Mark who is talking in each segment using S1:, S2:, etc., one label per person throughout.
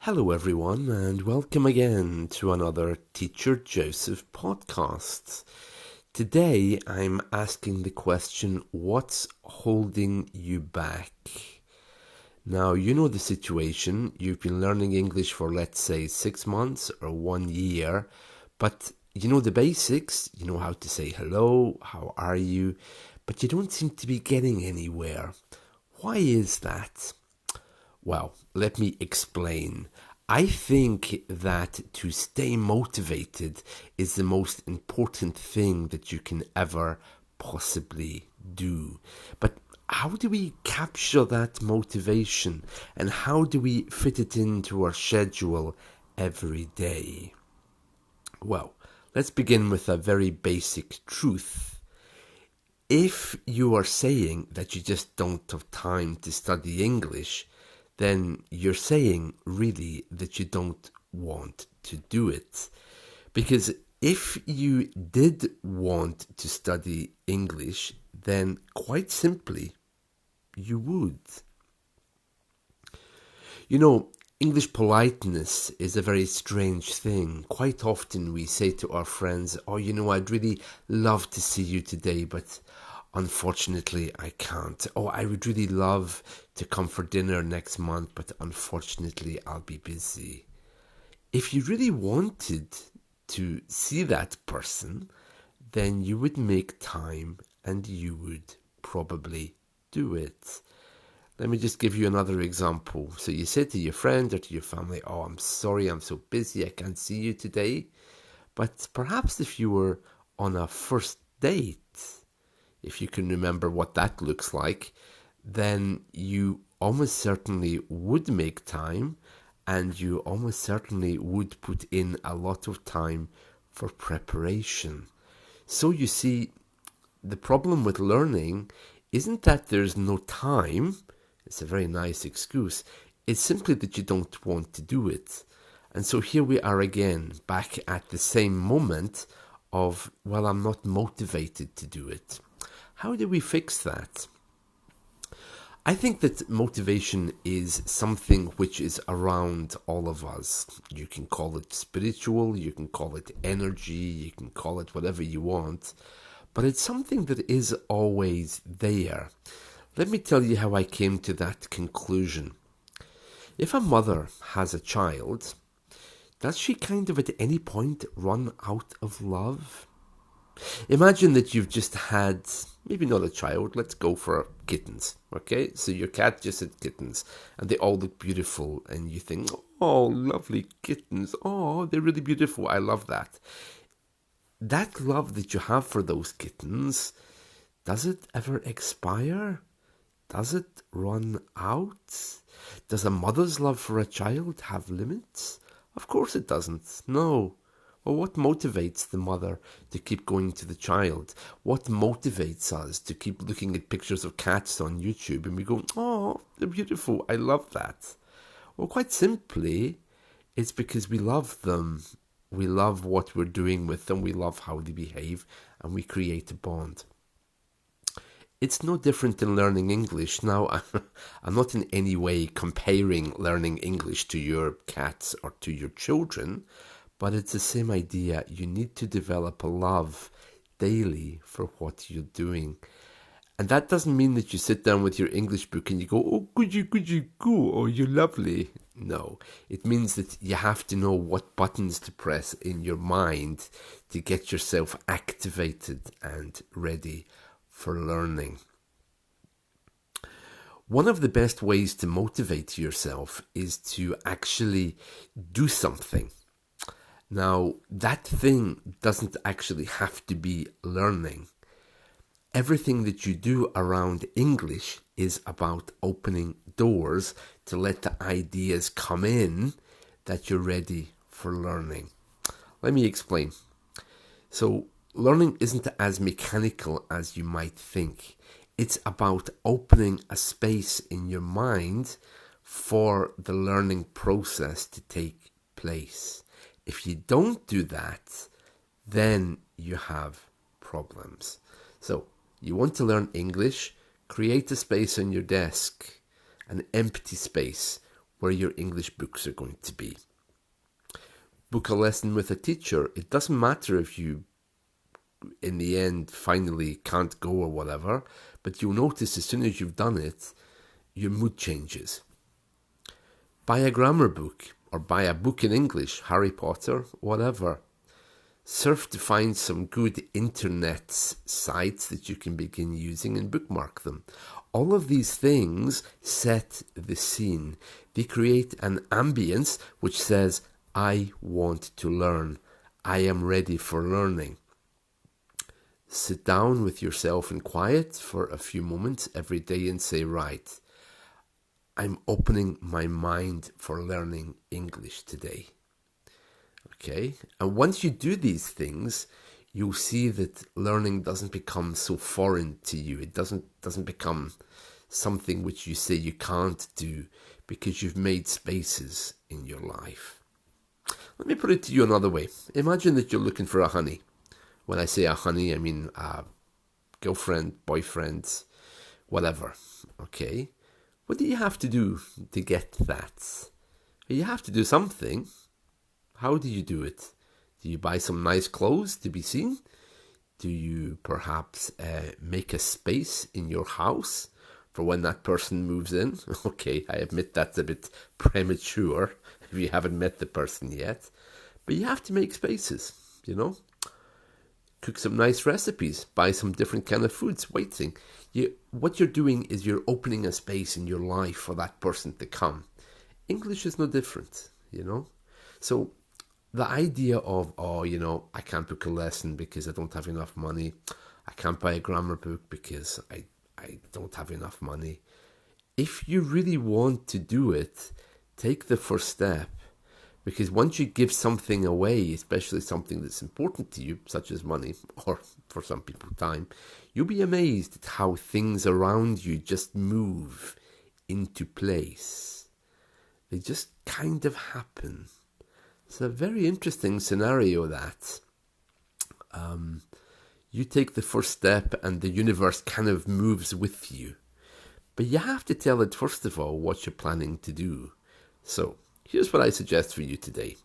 S1: Hello, everyone, and welcome again to another Teacher Joseph podcast. Today, I'm asking the question, what's holding you back? Now, you know the situation. You've been learning English for, let's say, 6 months or 1 year, but you know the basics. You know how to say hello, how are you, but you don't seem to be getting anywhere. Why is that? Well, let me explain. I think that to stay motivated is the most important thing that you can ever possibly do. But how do we capture that motivation and how do we fit it into our schedule every day? Well, let's begin with a very basic truth. If you are saying that you just don't have time to study English, then you're saying really that you don't want to do it. Because if you did want to study English, then quite simply, you would. You know, English politeness is a very strange thing. Quite often we say to our friends, oh, you know, I'd really love to see you today, but unfortunately I can't. Oh, I would really love to come for dinner next month, but unfortunately I'll be busy. If you really wanted to see that person, then you would make time and you would probably do it. Let me just give you another example. So you say to your friend or to your family, oh, I'm sorry, I'm so busy, I can't see you today. But perhaps if you were on a first date, if you can remember what that looks like, then you almost certainly would make time and you almost certainly would put in a lot of time for preparation. So you see, the problem with learning isn't that there's no time. It's a very nice excuse. It's simply that you don't want to do it. And so here we are again, back at the same moment of, well, I'm not motivated to do it. How do we fix that? I think that motivation is something which is around all of us. You can call it spiritual, you can call it energy, you can call it whatever you want, but it's something that is always there. Let me tell you how I came to that conclusion. If a mother has a child, does she kind of at any point run out of love? Imagine that you've just had, maybe not a child, let's go for kittens, okay? So your cat just had kittens, and they all look beautiful, and you think, oh, lovely kittens, oh, they're really beautiful, I love that. That love that you have for those kittens, does it ever expire? Does it run out? Does a mother's love for a child have limits? Of course it doesn't, no. Well, what motivates the mother to keep going to the child? What motivates us to keep looking at pictures of cats on YouTube and we go, oh, they're beautiful, I love that? Well, quite simply, it's because we love them. We love what we're doing with them, we love how they behave, and we create a bond. It's no different in learning English. Now, I'm not in any way comparing learning English to your cats or to your children, but it's the same idea. You need to develop a love daily for what you're doing. And that doesn't mean that you sit down with your English book and you go, oh, could you go? Oh, you're lovely. No, it means that you have to know what buttons to press in your mind to get yourself activated and ready for learning. One of the best ways to motivate yourself is to actually do something. Now, that thing doesn't actually have to be learning. Everything that you do around English is about opening doors to let the ideas come in that you're ready for learning. Let me explain. So, learning isn't as mechanical as you might think. It's about opening a space in your mind for the learning process to take place. If you don't do that, then you have problems. So, you want to learn English, create a space on your desk, an empty space where your English books are going to be. Book a lesson with a teacher. It doesn't matter if you, in the end, finally can't go or whatever, but you'll notice as soon as you've done it, your mood changes. Buy a grammar book or buy a book in English, Harry Potter, whatever. Surf to find some good internet sites that you can begin using and bookmark them. All of these things set the scene. They create an ambience which says, I want to learn. I am ready for learning. Sit down with yourself in quiet for a few moments every day and say, right, I'm opening my mind for learning English today. Okay? And once you do these things, you'll see that learning doesn't become so foreign to you. It doesn't become something which you say you can't do because you've made spaces in your life. Let me put it to you another way. Imagine that you're looking for a honey. When I say a honey, I mean a girlfriend, boyfriend, whatever. Okay? What do you have to do to get that? You have to do something. How do you do it? Do you buy some nice clothes to be seen? Do you perhaps make a space in your house for when that person moves in? Okay, I admit that's a bit premature if you haven't met the person yet. But you have to make spaces, you know? Cook some nice recipes, buy some different kind of foods, waiting. What you're doing is you're opening a space in your life for that person to come. English is no different, you know? So the idea of, I can't book a lesson because I don't have enough money. I can't buy a grammar book because I don't have enough money. If you really want to do it, take the first step. Because once you give something away, especially something that's important to you, such as money, or for some people time, you'll be amazed at how things around you just move into place. They just kind of happen. It's a very interesting scenario that you take the first step and the universe kind of moves with you. But you have to tell it, first of all, what you're planning to do. So, here's what I suggest for you today.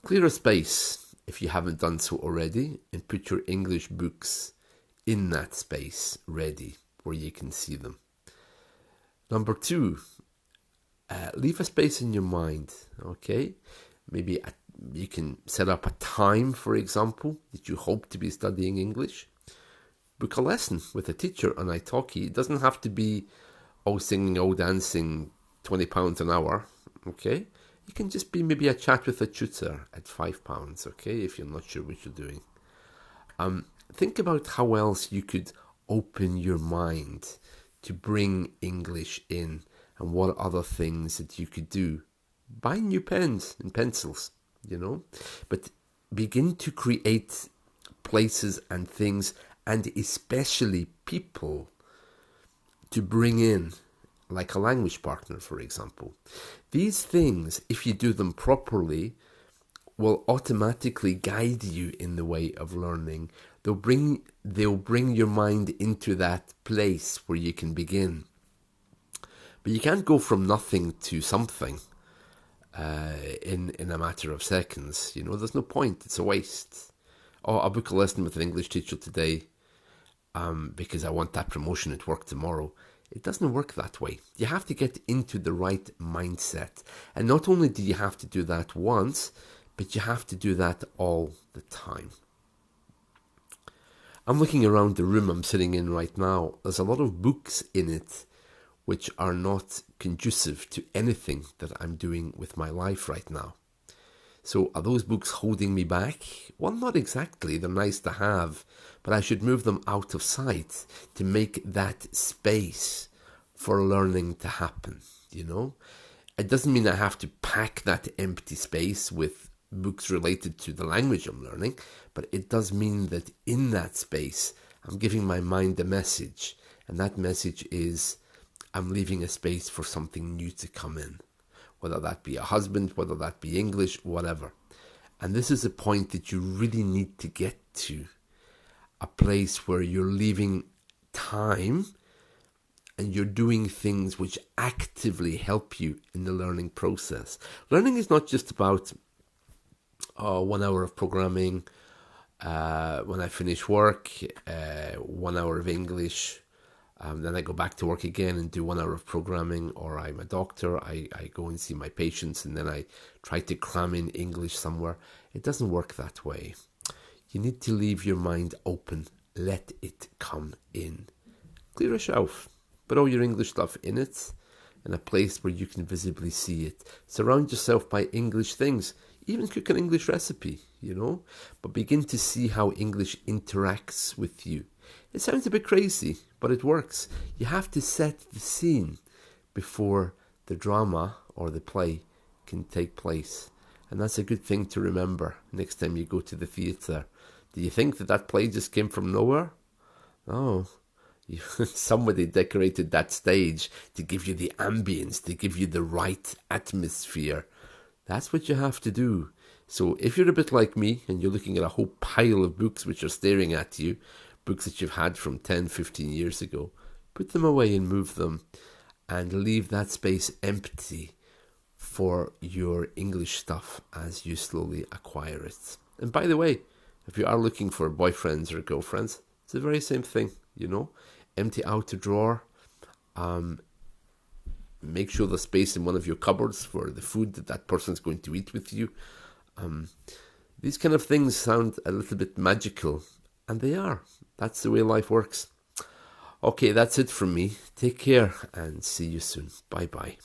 S1: Clear a space, if you haven't done so already, and put your English books in that space ready where you can see them. Number 2, leave a space in your mind, okay? Maybe you can set up a time, for example, that you hope to be studying English. Book a lesson with a teacher on italki. It doesn't have to be all singing, all dancing, £20 an hour, okay? You can just be maybe a chat with a tutor at £5, okay, if you're not sure what you're doing. Think about how else you could open your mind to bring English in and what other things that you could do. Buy new pens and pencils, but begin to create places and things and especially people to bring in, like a language partner, for example. These things, if you do them properly, will automatically guide you in the way of learning. They'll bring your mind into that place where you can begin. But you can't go from nothing to something in a matter of seconds. There's no point. It's a waste. Oh, I'll book a lesson with an English teacher today because I want that promotion at work tomorrow. It doesn't work that way. You have to get into the right mindset. And not only do you have to do that once, but you have to do that all the time. I'm looking around the room I'm sitting in right now. There's a lot of books in it which are not conducive to anything that I'm doing with my life right now. So are those books holding me back? Well, not exactly. They're nice to have, but I should move them out of sight to make that space for learning to happen, It doesn't mean I have to pack that empty space with books related to the language I'm learning, but it does mean that in that space, I'm giving my mind a message, and that message is I'm leaving a space for something new to come in. Whether that be a husband, whether that be English, whatever. And this is a point that you really need to get to. A place where you're leaving time and you're doing things which actively help you in the learning process. Learning is not just about 1 hour of programming, when I finish work, 1 hour of English, then I go back to work again and do 1 hour of programming, or I'm a doctor, I go and see my patients, and then I try to cram in English somewhere. It doesn't work that way. You need to leave your mind open. Let it come in. Clear a shelf. Put all your English stuff in it, in a place where you can visibly see it. Surround yourself by English things. Even cook an English recipe, but begin to see how English interacts with you. It sounds a bit crazy, but it works. You have to set the scene before the drama or the play can take place. And that's a good thing to remember next time you go to the theatre. Do you think that play just came from nowhere? Oh, somebody decorated that stage to give you the ambience, to give you the right atmosphere. That's what you have to do. So if you're a bit like me and you're looking at a whole pile of books which are staring at you, books that you've had from 10, 15 years ago, put them away and move them, and leave that space empty for your English stuff as you slowly acquire it. And by the way, if you are looking for boyfriends or girlfriends, it's the very same thing, Empty out a drawer. Make sure there's space in one of your cupboards for the food that person's going to eat with you. These kind of things sound a little bit magical, and they are. That's the way life works. Okay, that's it from me. Take care and see you soon. Bye-bye.